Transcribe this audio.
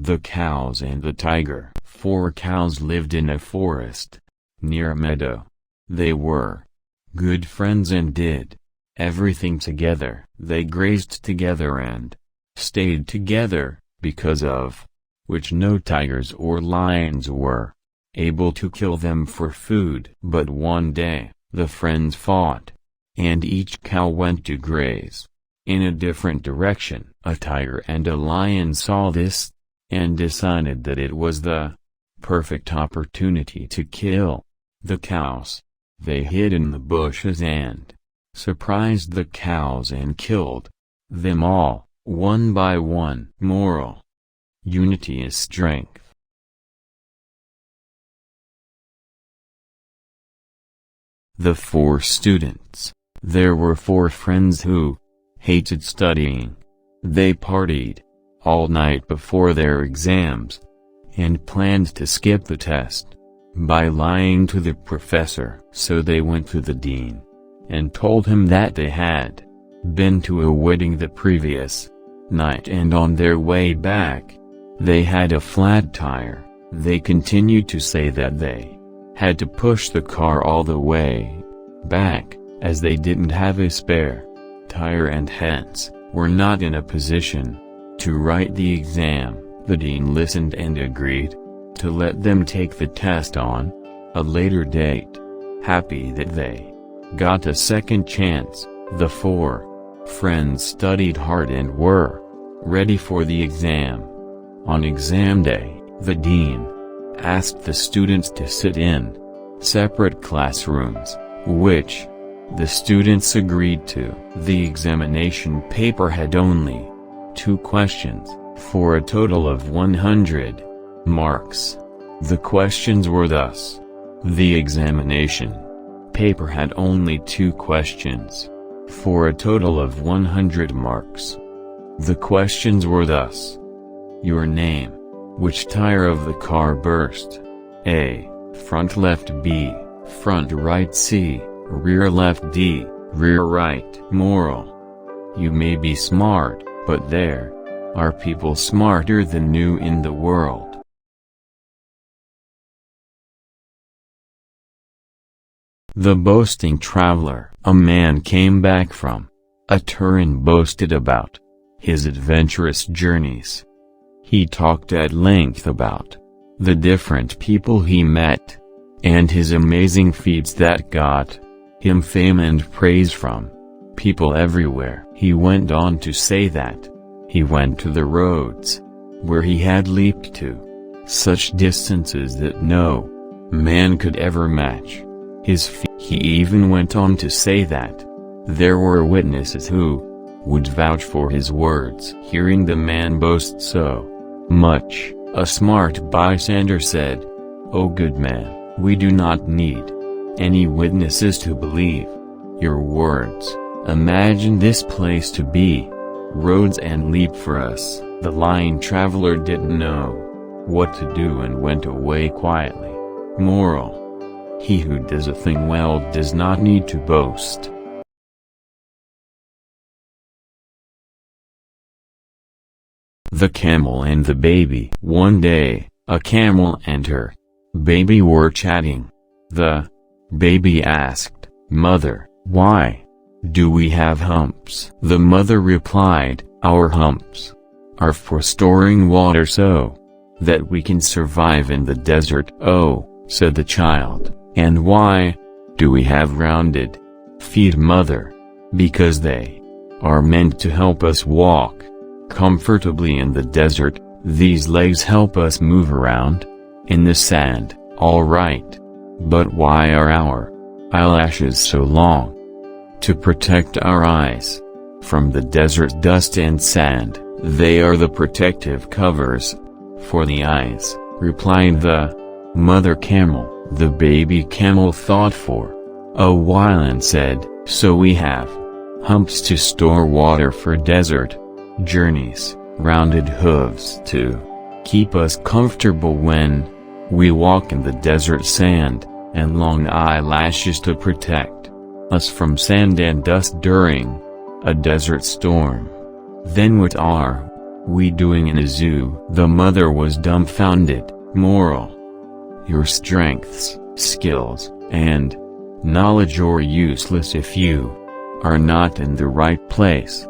The Cows and the Tiger. 4 cows lived in a forest, near a meadow. They were good friends and did everything together. They grazed together and stayed together, because of which no tigers or lions were able to kill them for food. But one day, the friends fought, and each cow went to graze in a different direction. A tiger and a lion saw this, and decided that it was the perfect opportunity to kill the cows. They hid in the bushes and surprised the cows and killed them all, one by one. Moral: unity is strength. The 4 students. There were 4 friends who hated studying. They partied all night before their exams, and planned to skip the test by lying to the professor. So they went to the dean and told him that they had been to a wedding the previous night, and on their way back, they had a flat tire. They continued to say that they had to push the car all the way back, as they didn't have a spare tire and hence were not in a position to write the exam. The dean listened and agreed to let them take the test on a later date. Happy that they got a second chance, the 4 friends studied hard and were ready for the exam. On exam day, the dean asked the students to sit in separate classrooms, which the students agreed to. The examination paper had only 2 questions, for a total of 100 marks. The questions were thus: the examination paper had only 2 questions, for a total of 100 marks. The questions were thus: your name. Which tire of the car burst? A. Front left. B. Front right. C. Rear left. D. Rear right. Moral: you may be smart, but there are people smarter than you in the world. The Boasting Traveler. A man came back from a tour and boasted about his adventurous journeys. He talked at length about the different people he met, and his amazing feats that got him fame and praise from people everywhere. He went on to say that he went to the roads where he had leaped to such distances that no man could ever match his feat. He even went on to say that there were witnesses who would vouch for his words. Hearing the man boast so much, a smart bystander said, "O good man, we do not need any witnesses to believe your words. Imagine this place to be roads and leap for us." The lying traveler didn't know what to do and went away quietly. Moral: he who does a thing well does not need to boast. The Camel and the Baby. One day, a camel and her baby were chatting. The baby asked, "Mother, why do we have humps?" The mother replied, "Our humps are for storing water so that we can survive in the desert." "Oh," said the child, "and why do we have rounded feet, mother?" "Because they are meant to help us walk comfortably in the desert. These legs help us move around in the sand." "All right. But why are our eyelashes so long?" "To protect our eyes from the desert dust and sand. They are the protective covers for the eyes," replied the mother camel. The baby camel thought for a while and said, "So we have humps to store water for desert journeys, rounded hooves to keep us comfortable when we walk in the desert sand, and long eyelashes to protect us from sand and dust during a desert storm. Then what are we doing in a zoo?" The mother was dumbfounded. Moral: your strengths, skills, and knowledge are useless if you are not in the right place.